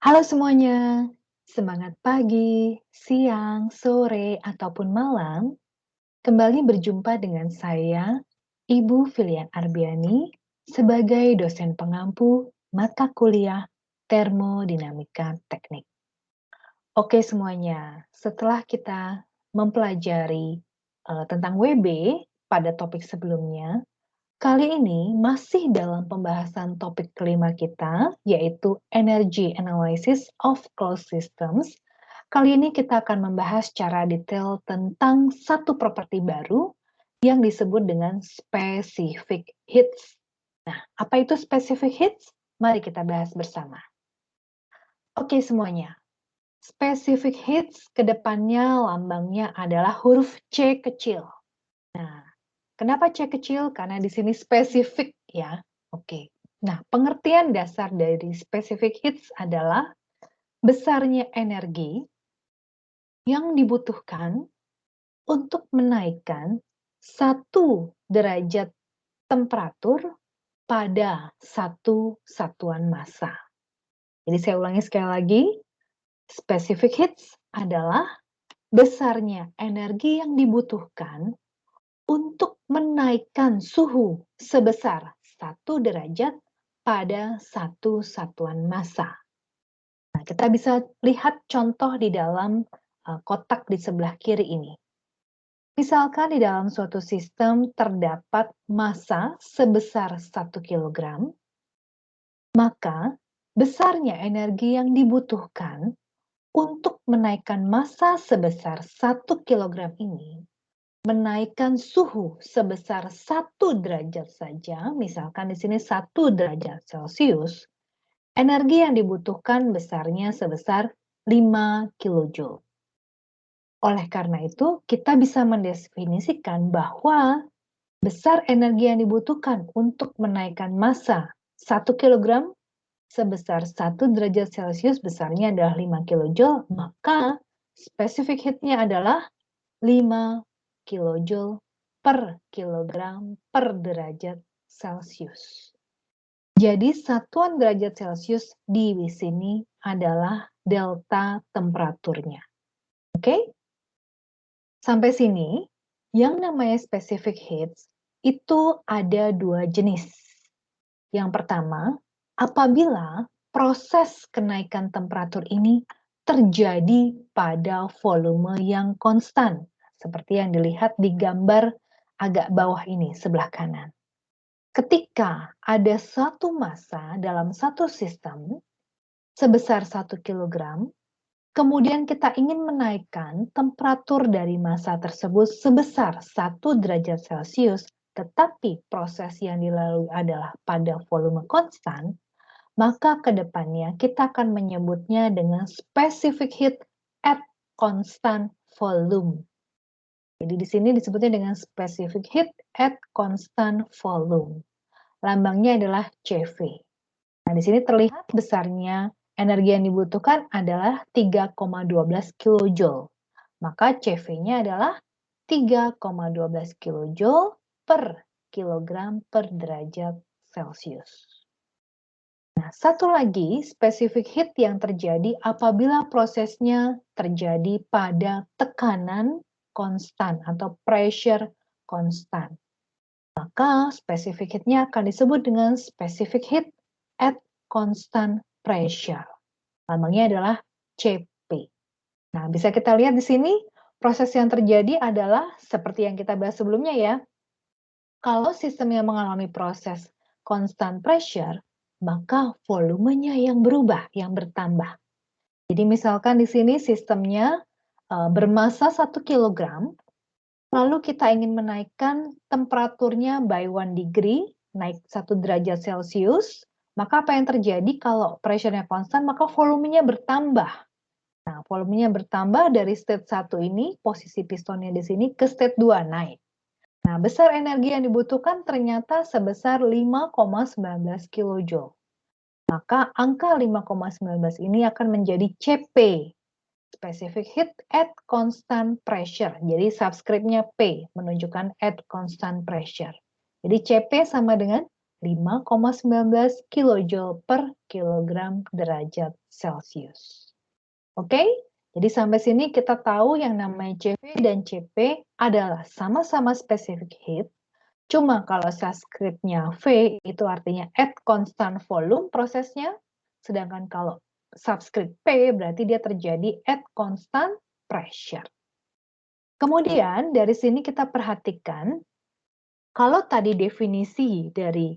Halo semuanya, semangat pagi, siang, sore, ataupun malam. Kembali berjumpa dengan saya, Ibu Filian Arbiani, sebagai dosen pengampu mata kuliah Termodinamika Teknik. Oke semuanya, setelah kita mempelajari tentang WB pada topik sebelumnya, kali ini masih dalam pembahasan topik kelima kita, yaitu Energy Analysis of Closed Systems. Kali ini kita akan membahas secara detail tentang satu properti baru yang disebut dengan specific heats. Nah, apa itu specific heats? Mari kita bahas bersama. Oke semuanya, specific heats kedepannya lambangnya adalah huruf C kecil. Nah, kenapa C kecil? Karena di sini spesifik ya. Oke. Nah, pengertian dasar dari specific heats adalah besarnya energi yang dibutuhkan untuk menaikkan 1 derajat temperatur pada satu satuan massa. Jadi saya ulangi sekali lagi, specific heats adalah besarnya energi yang dibutuhkan untuk menaikkan suhu sebesar 1 derajat pada satu satuan massa. Nah, kita bisa lihat contoh di dalam kotak di sebelah kiri ini. Misalkan di dalam suatu sistem terdapat massa sebesar 1 kg, maka besarnya energi yang dibutuhkan untuk menaikkan massa sebesar 1 kg ini menaikkan suhu sebesar 1 derajat saja, misalkan di sini 1 derajat Celcius, energi yang dibutuhkan besarnya sebesar 5 kilojoule. Oleh karena itu, kita bisa mendefinisikan bahwa besar energi yang dibutuhkan untuk menaikkan massa 1 kg sebesar 1 derajat Celcius besarnya adalah 5 kilojoule, maka specific heat-nya adalah 5 kilojoule per kilogram per derajat Celcius. Jadi satuan derajat Celcius di sini adalah delta temperaturnya. Oke? Sampai sini, yang namanya specific heats itu ada 2 jenis. Yang pertama, apabila proses kenaikan temperatur ini terjadi pada volume yang konstan, seperti yang dilihat di gambar agak bawah ini, sebelah kanan. Ketika ada satu massa dalam satu sistem sebesar 1 kg, kemudian kita ingin menaikkan temperatur dari massa tersebut sebesar 1 derajat Celcius, tetapi proses yang dilalui adalah pada volume konstan, maka ke depannya kita akan menyebutnya dengan specific heat at constant volume. Jadi di sini disebutnya dengan specific heat at constant volume. Lambangnya adalah CV. Nah, di sini terlihat besarnya energi yang dibutuhkan adalah 3,12 kilojoule. Maka CV-nya adalah 3,12 kilojoule per kilogram per derajat Celcius. Nah, satu lagi specific heat yang terjadi apabila prosesnya terjadi pada tekanan konstan atau pressure konstan. Maka specific heat-nya akan disebut dengan specific heat at constant pressure. Lambangnya adalah CP. Nah, bisa kita lihat di sini proses yang terjadi adalah seperti yang kita bahas sebelumnya ya. Kalau sistem yang mengalami proses constant pressure, maka volumenya yang berubah, yang bertambah. Jadi misalkan di sini sistemnya bermassa 1 kg, lalu kita ingin menaikkan temperaturnya by 1 degree, naik 1 derajat Celcius, maka apa yang terjadi kalau pressure-nya konstan, maka volumenya bertambah. Nah, volumenya bertambah dari state 1 ini, posisi pistonnya di sini, ke state 2 naik. Nah, besar energi yang dibutuhkan ternyata sebesar 5,19 kilojoule. Maka angka 5,19 ini akan menjadi CP, specific heat at constant pressure. Jadi subscript-nya P menunjukkan at constant pressure. Jadi CP sama dengan 5,19 kilojoule per kilogram derajat Celcius. Oke? Jadi sampai sini kita tahu yang namanya CV dan CP adalah sama-sama specific heat. Cuma kalau subscript-nya V itu artinya at constant volume prosesnya, sedangkan kalau subscript P berarti dia terjadi at constant pressure. Kemudian dari sini kita perhatikan, kalau tadi definisi dari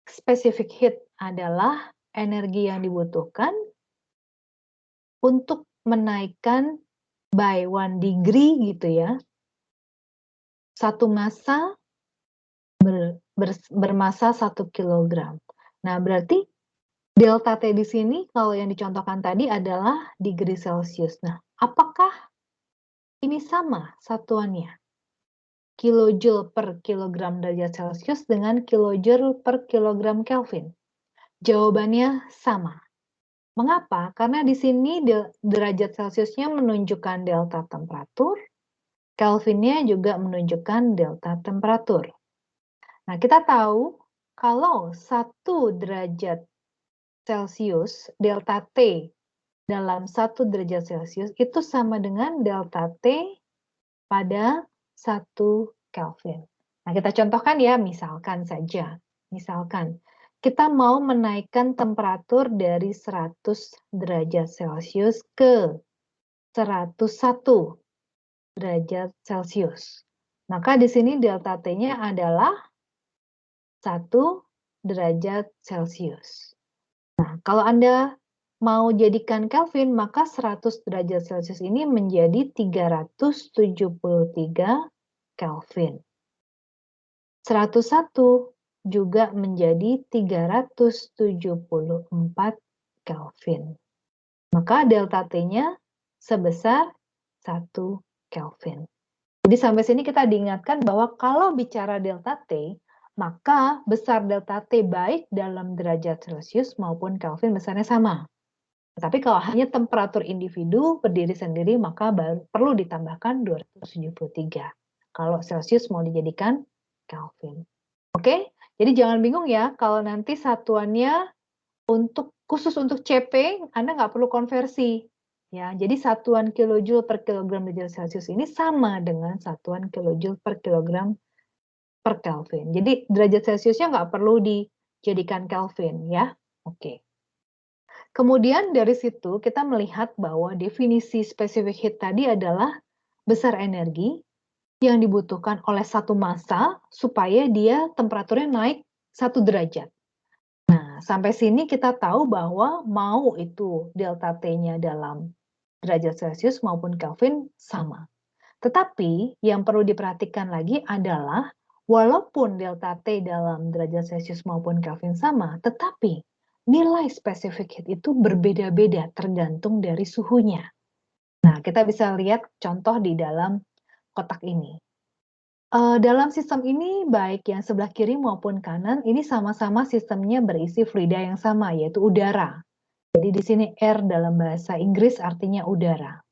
specific heat adalah energi yang dibutuhkan untuk menaikkan by 1 degree gitu ya, satu massa bermassa 1 kilogram. Nah, berarti delta T di sini kalau yang dicontohkan tadi adalah degree Celcius. Nah, apakah ini sama satuannya? Kilojoule per kilogram derajat Celcius dengan kilojoule per kilogram Kelvin? Jawabannya sama. Mengapa? Karena di sini derajat Celciusnya menunjukkan delta temperatur, Kelvinnya juga menunjukkan delta temperatur. Nah, kita tahu kalau 1 derajat Celcius, delta T dalam 1 derajat Celcius itu sama dengan delta T pada 1 Kelvin. Nah, kita contohkan ya, misalkan saja. Misalkan, kita mau menaikkan temperatur dari 100 derajat Celcius ke 101 derajat Celcius. Maka di sini delta T-nya adalah 1 derajat Celcius. Nah, kalau Anda mau jadikan Kelvin, maka 100 derajat Celcius ini menjadi 373 Kelvin. 101 juga menjadi 374 Kelvin. Maka delta T-nya sebesar 1 Kelvin. Jadi sampai sini kita diingatkan bahwa kalau bicara delta T, maka besar delta T baik dalam derajat Celcius maupun Kelvin besarnya sama. Tetapi kalau hanya temperatur individu berdiri sendiri, maka perlu ditambahkan 273. Kalau Celcius mau dijadikan Kelvin. Oke, jadi jangan bingung ya, kalau nanti satuannya khusus untuk CP, Anda nggak perlu konversi. Ya, jadi satuan kilojoule per kilogram derajat Celcius ini sama dengan satuan kilojoule per kilogram per Kelvin. Jadi derajat Celciusnya nggak perlu dijadikan Kelvin ya. Oke. Kemudian dari situ kita melihat bahwa definisi specific heat tadi adalah besar energi yang dibutuhkan oleh satu massa supaya dia temperaturnya naik 1 derajat. Nah, sampai sini kita tahu bahwa mau itu delta T-nya dalam derajat Celcius maupun Kelvin sama. Tetapi yang perlu diperhatikan lagi adalah walaupun delta T dalam derajat Celcius maupun Kelvin sama, tetapi nilai specific heat itu berbeda-beda tergantung dari suhunya. Nah, kita bisa lihat contoh di dalam kotak ini. Dalam sistem ini, baik yang sebelah kiri maupun kanan, ini sama-sama sistemnya berisi fluida yang sama, yaitu udara. Jadi di sini air dalam bahasa Inggris artinya udara.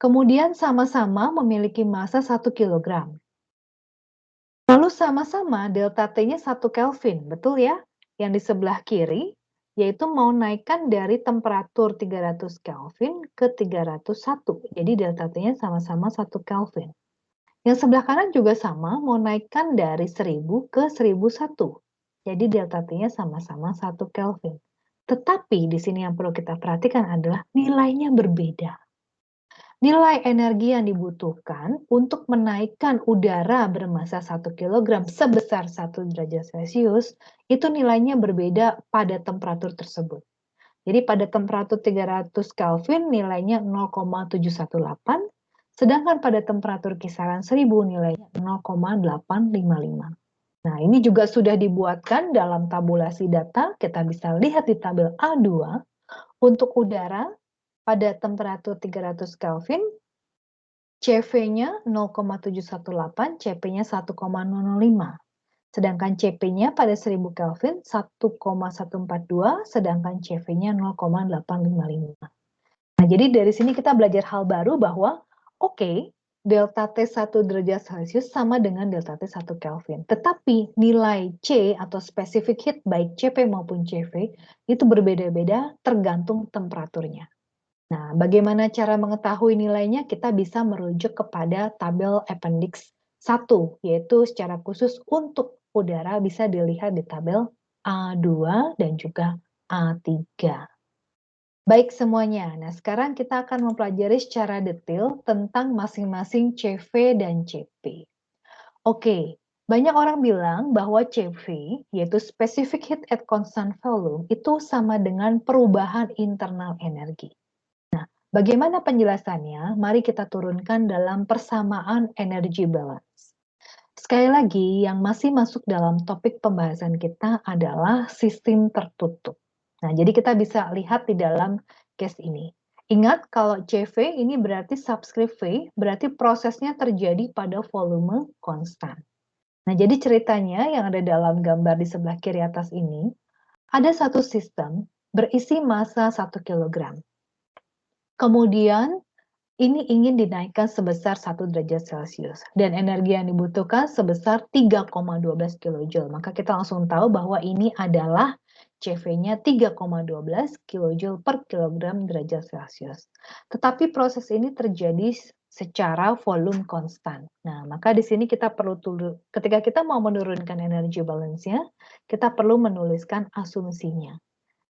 Kemudian sama-sama memiliki massa 1 kg. Lalu sama-sama delta T-nya 1 Kelvin, betul ya? Yang di sebelah kiri, yaitu mau naikkan dari temperatur 300 Kelvin ke 301. Jadi delta T-nya sama-sama 1 Kelvin. Yang sebelah kanan juga sama, mau naikkan dari 1000 ke 1001. Jadi delta T-nya sama-sama 1 Kelvin. Tetapi di sini yang perlu kita perhatikan adalah nilainya berbeda. Nilai energi yang dibutuhkan untuk menaikkan udara bermassa 1 kg sebesar 1 derajat Celcius, itu nilainya berbeda pada temperatur tersebut. Jadi pada temperatur 300 Kelvin nilainya 0,718, sedangkan pada temperatur kisaran 1000 nilainya 0,855. Nah, ini juga sudah dibuatkan dalam tabulasi data, kita bisa lihat di tabel A2, untuk udara pada temperatur 300 Kelvin, CV-nya 0,718, CP-nya 1,005. Sedangkan CP-nya pada 1000 Kelvin 1,142, sedangkan CV-nya 0,855. Nah, jadi dari sini kita belajar hal baru bahwa, oke, delta T 1 derajat Celcius sama dengan delta T 1 Kelvin. Tetapi nilai C atau specific heat baik Cp maupun Cv itu berbeda-beda tergantung temperaturnya. Nah, bagaimana cara mengetahui nilainya? Kita bisa merujuk kepada tabel appendix 1, yaitu secara khusus untuk udara bisa dilihat di tabel A2 dan juga A3. Baik semuanya, nah sekarang kita akan mempelajari secara detail tentang masing-masing CV dan CP. Oke, banyak orang bilang bahwa CV, yaitu Specific Heat at Constant Volume, itu sama dengan perubahan internal energi. Nah, bagaimana penjelasannya? Mari kita turunkan dalam persamaan energy balance. Sekali lagi, yang masih masuk dalam topik pembahasan kita adalah sistem tertutup. Nah, jadi kita bisa lihat di dalam case ini. Ingat kalau CV ini berarti subscript V, berarti prosesnya terjadi pada volume konstan. Nah, jadi ceritanya yang ada dalam gambar di sebelah kiri atas ini, ada satu sistem berisi massa 1 kg. Kemudian ini ingin dinaikkan sebesar 1 derajat Celcius dan energi yang dibutuhkan sebesar 3,12 kJ. Maka kita langsung tahu bahwa ini adalah CV-nya 3,12 kJ per kilogram derajat Celcius. Tetapi proses ini terjadi secara volume konstan. Nah, maka di sini kita perlu ketika kita mau menurunkan energy balance-nya, kita perlu menuliskan asumsinya.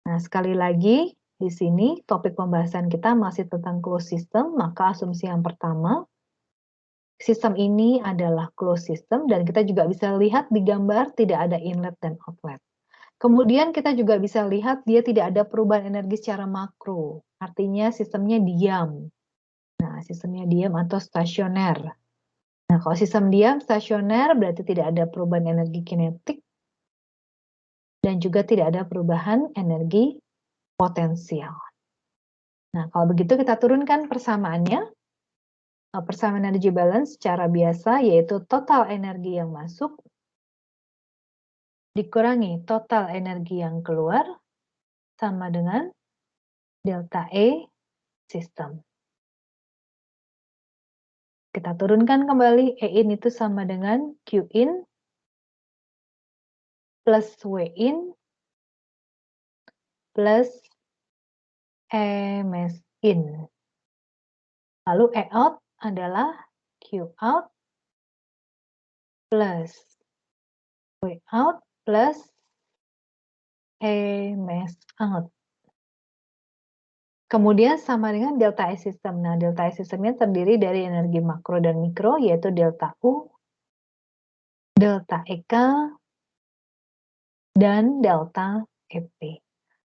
Nah, sekali lagi di sini topik pembahasan kita masih tentang closed system, maka asumsi yang pertama, sistem ini adalah closed system dan kita juga bisa lihat di gambar tidak ada inlet dan outlet. Kemudian kita juga bisa lihat dia tidak ada perubahan energi secara makro, artinya sistemnya diam. Nah, sistemnya diam atau stasioner. Nah, kalau sistem diam, stasioner berarti tidak ada perubahan energi kinetik dan juga tidak ada perubahan energi potensial. Nah, kalau begitu kita turunkan persamaannya. Persamaan energy balance secara biasa yaitu total energi yang masuk dikurangi total energi yang keluar sama dengan delta E sistem. Kita turunkan kembali, E in itu sama dengan Q in plus W in plus E mass in. Lalu E out adalah Q out plus W out plus E mass out. Kemudian sama dengan delta E system. Nah, delta E systemnya terdiri dari energi makro dan mikro, yaitu delta U, delta EK, dan delta EP.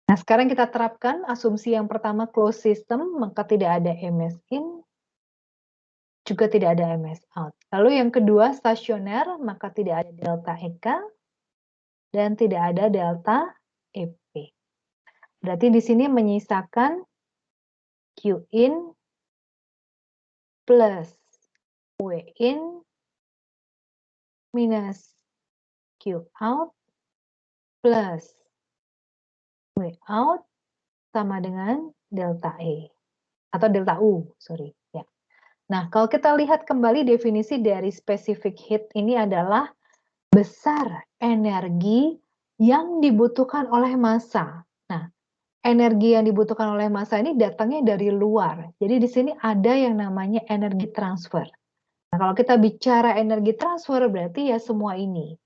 Nah, sekarang kita terapkan asumsi yang pertama closed system, maka tidak ada MS in, juga tidak ada MS out. Lalu yang kedua stasioner, maka tidak ada delta EK, dan tidak ada delta EP. Berarti di sini menyisakan Q in plus W in minus Q out plus W out sama dengan delta E atau delta U, sorry ya. Nah, kalau kita lihat kembali definisi dari specific heat ini adalah besar energi yang dibutuhkan oleh massa. Nah, energi yang dibutuhkan oleh massa ini datangnya dari luar. Jadi di sini ada yang namanya energi transfer. Nah, kalau kita bicara energi transfer berarti ya semua ini.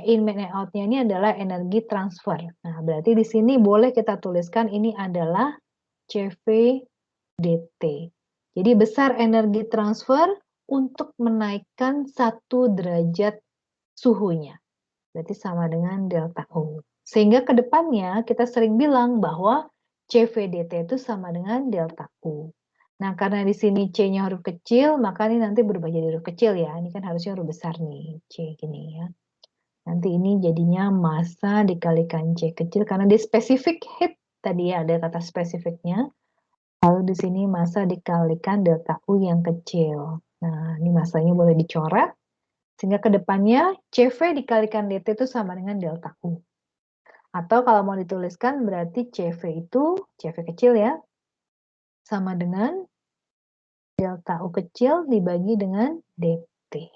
In main out-nya ini adalah energi transfer. Nah, berarti di sini boleh kita tuliskan ini adalah CV dt. Jadi besar energi transfer untuk menaikkan 1 derajat suhunya. Berarti sama dengan delta U. Sehingga ke depannya kita sering bilang bahwa CV dt itu sama dengan delta U. Nah, karena di sini C-nya huruf kecil, maka ini nanti berubah jadi huruf kecil ya. Ini kan harusnya huruf besar nih, C gini ya. Nanti ini jadinya massa dikalikan C kecil karena di specific heat tadi ya ada kata spesifiknya. Lalu di sini massa dikalikan delta U yang kecil. Nah, ini massanya boleh dicoret sehingga ke depannya CV dikalikan dt itu sama dengan delta U. Atau kalau mau dituliskan berarti CV itu CV kecil ya sama dengan delta U kecil dibagi dengan dt.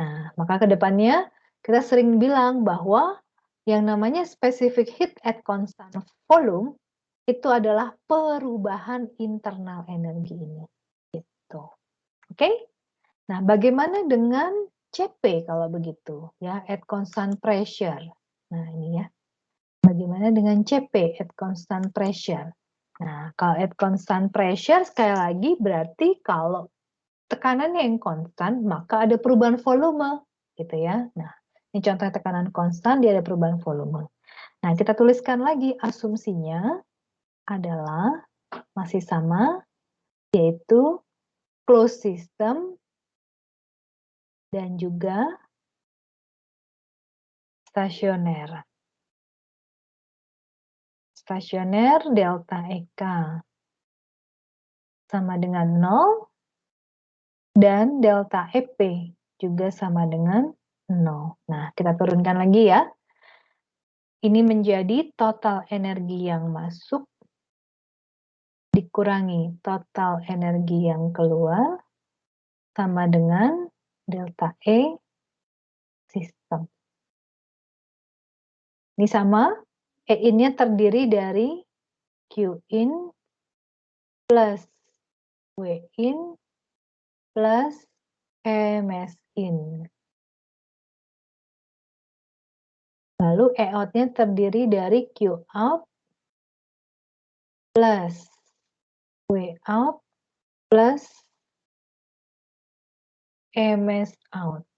Nah, maka ke depannya kita sering bilang bahwa yang namanya specific heat at constant volume itu adalah perubahan internal energi ini. Gitu. Oke? Nah, bagaimana dengan CP kalau begitu? Ya, at constant pressure. Nah, ini ya. Bagaimana dengan CP at constant pressure? Nah, kalau at constant pressure sekali lagi berarti kalau tekanannya yang konstan, maka ada perubahan volume, gitu ya. Nah, ini contoh tekanan konstan, dia ada perubahan volume. Nah, kita tuliskan lagi asumsinya adalah masih sama, yaitu closed system dan juga stasioner. Stasioner delta EK sama dengan 0, dan delta EP juga sama dengan 0. Nah, kita turunkan lagi ya. Ini menjadi total energi yang masuk dikurangi total energi yang keluar sama dengan delta E sistem. Ini sama, E in-nya terdiri dari Q in plus W in plus MS in. Lalu E out-nya terdiri dari Q out plus W out plus MS out.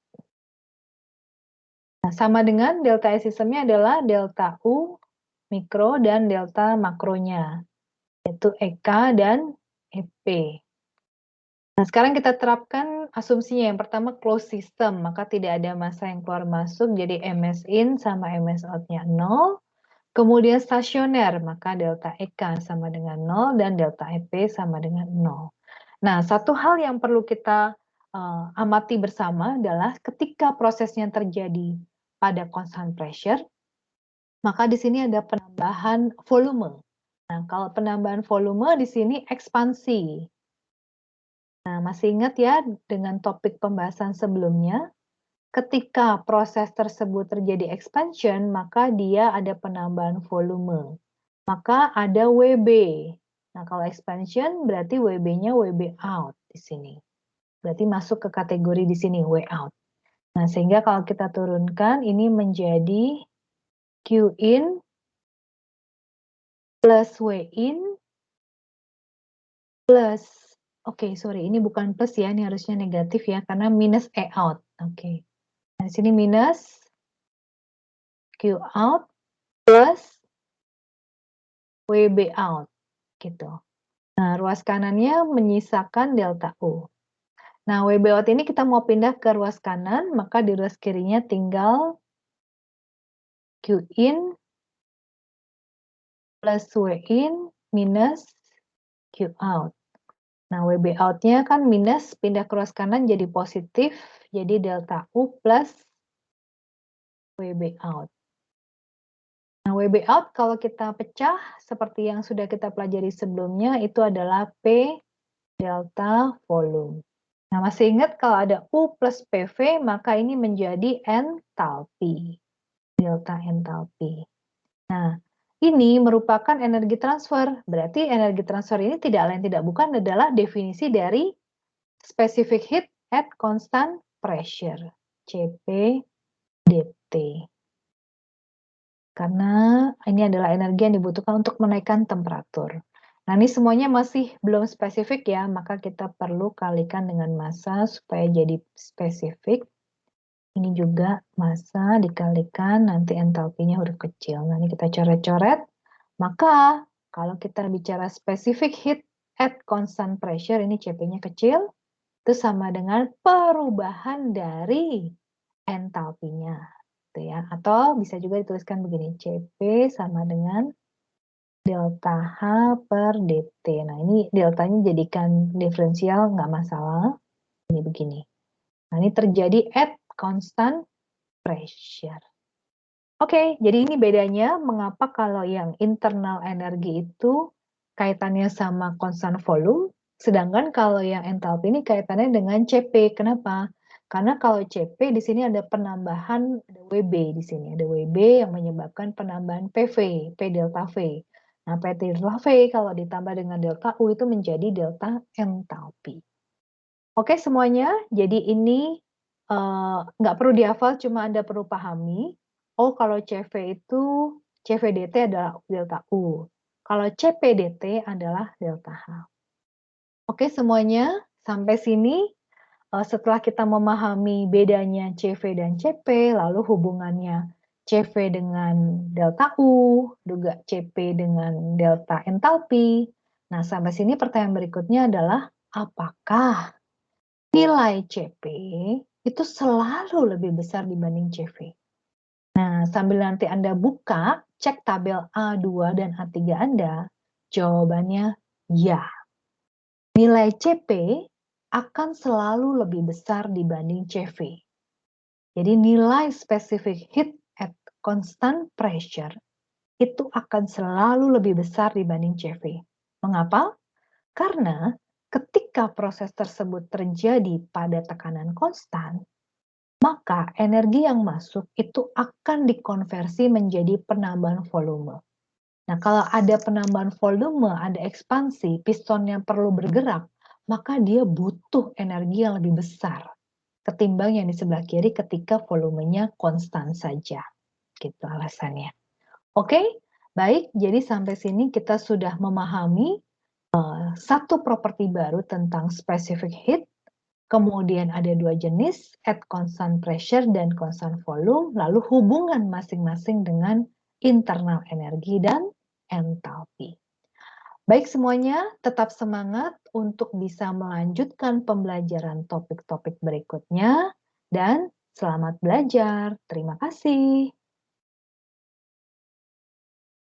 Nah, sama dengan delta E sistemnya adalah delta U mikro dan delta makronya, yaitu EK dan EP. Nah, sekarang kita terapkan asumsinya. Yang pertama closed system, maka tidak ada massa yang keluar masuk, jadi MS in sama MS out-nya 0. Kemudian stasioner, maka delta EK sama dengan 0 dan delta EP sama dengan 0. Nah, satu hal yang perlu kita amati bersama adalah ketika prosesnya terjadi pada constant pressure, maka di sini ada penambahan volume. Nah, kalau penambahan volume di sini ekspansi. Nah, masih ingat ya dengan topik pembahasan sebelumnya, ketika proses tersebut terjadi expansion, maka dia ada penambahan volume. Maka ada WB. Nah, kalau expansion berarti WB-nya WB out di sini. Berarti masuk ke kategori di sini, W out. Nah, sehingga kalau kita turunkan, ini menjadi Q in plus W in plus, oke, sorry, ini bukan plus ya, ini harusnya negatif ya, karena minus E out. Oke. Nah, di sini minus Q out plus WB out. Gitu. Nah, ruas kanannya menyisakan delta U. Nah, WB out ini kita mau pindah ke ruas kanan, maka di ruas kirinya tinggal Q in plus W in minus Q out. Nah, WB out-nya kan minus, pindah ke ruas kanan jadi positif, jadi delta U plus WB out. Nah, WB out kalau kita pecah, seperti yang sudah kita pelajari sebelumnya, itu adalah P delta volume. Nah, masih ingat kalau ada U plus PV, maka ini menjadi entalpi. Delta entalpi. Nah, ini merupakan energi transfer. Berarti energi transfer ini tidak lain tidak bukan adalah definisi dari specific heat at constant pressure. CP dt. Karena ini adalah energi yang dibutuhkan untuk menaikkan temperatur. Nah, ini semuanya masih belum spesifik ya, maka kita perlu kalikan dengan massa supaya jadi spesifik. Ini juga massa dikalikan, nanti entalpinya huruf kecil. Nah, ini kita coret-coret. Maka, kalau kita bicara specific heat at constant pressure, ini CP-nya kecil, itu sama dengan perubahan dari entalpinya. Gitu ya. Atau bisa juga dituliskan begini, CP sama dengan delta H per dt. Nah, ini deltanya jadikan diferensial, nggak masalah. Ini begini. Nah, ini terjadi at constant pressure. Oke, jadi ini bedanya mengapa kalau yang internal energi itu kaitannya sama constant volume, Sedangkan kalau yang entalpi ini kaitannya dengan CP. Kenapa? Karena kalau CP di sini ada penambahan, ada WB di sini, ada WB yang menyebabkan penambahan PV, P delta V. Nah, P delta V kalau ditambah dengan delta U itu menjadi delta entalpi. Oke semuanya, jadi ini nggak perlu dihafal, cuma Anda perlu pahami, oh kalau CV itu, CVDT adalah delta U, kalau CPDT adalah delta H. Oke semuanya, sampai sini setelah kita memahami bedanya CV dan CP, lalu hubungannya CV dengan delta U, juga CP dengan delta entalpi. Nah, sampai sini pertanyaan berikutnya adalah, apakah nilai CP itu selalu lebih besar dibanding CV? Nah, sambil nanti Anda buka, cek tabel A2 dan A3 Anda, jawabannya ya. Nilai CP akan selalu lebih besar dibanding CV. Jadi nilai specific heat at constant pressure itu akan selalu lebih besar dibanding CV. Mengapa? Karena ketika proses tersebut terjadi pada tekanan konstan, maka energi yang masuk itu akan dikonversi menjadi penambahan volume. Nah, kalau ada penambahan volume, ada ekspansi, piston yang perlu bergerak, maka dia butuh energi yang lebih besar ketimbang yang di sebelah kiri ketika volumenya konstan saja. Gitu alasannya. Oke, baik. Jadi sampai sini kita sudah memahami satu properti baru tentang specific heat. Kemudian ada dua jenis, at constant pressure dan constant volume, lalu hubungan masing-masing dengan internal energi dan entalpi. Baik semuanya, tetap semangat untuk bisa melanjutkan pembelajaran topik-topik berikutnya, dan selamat belajar. Terima kasih.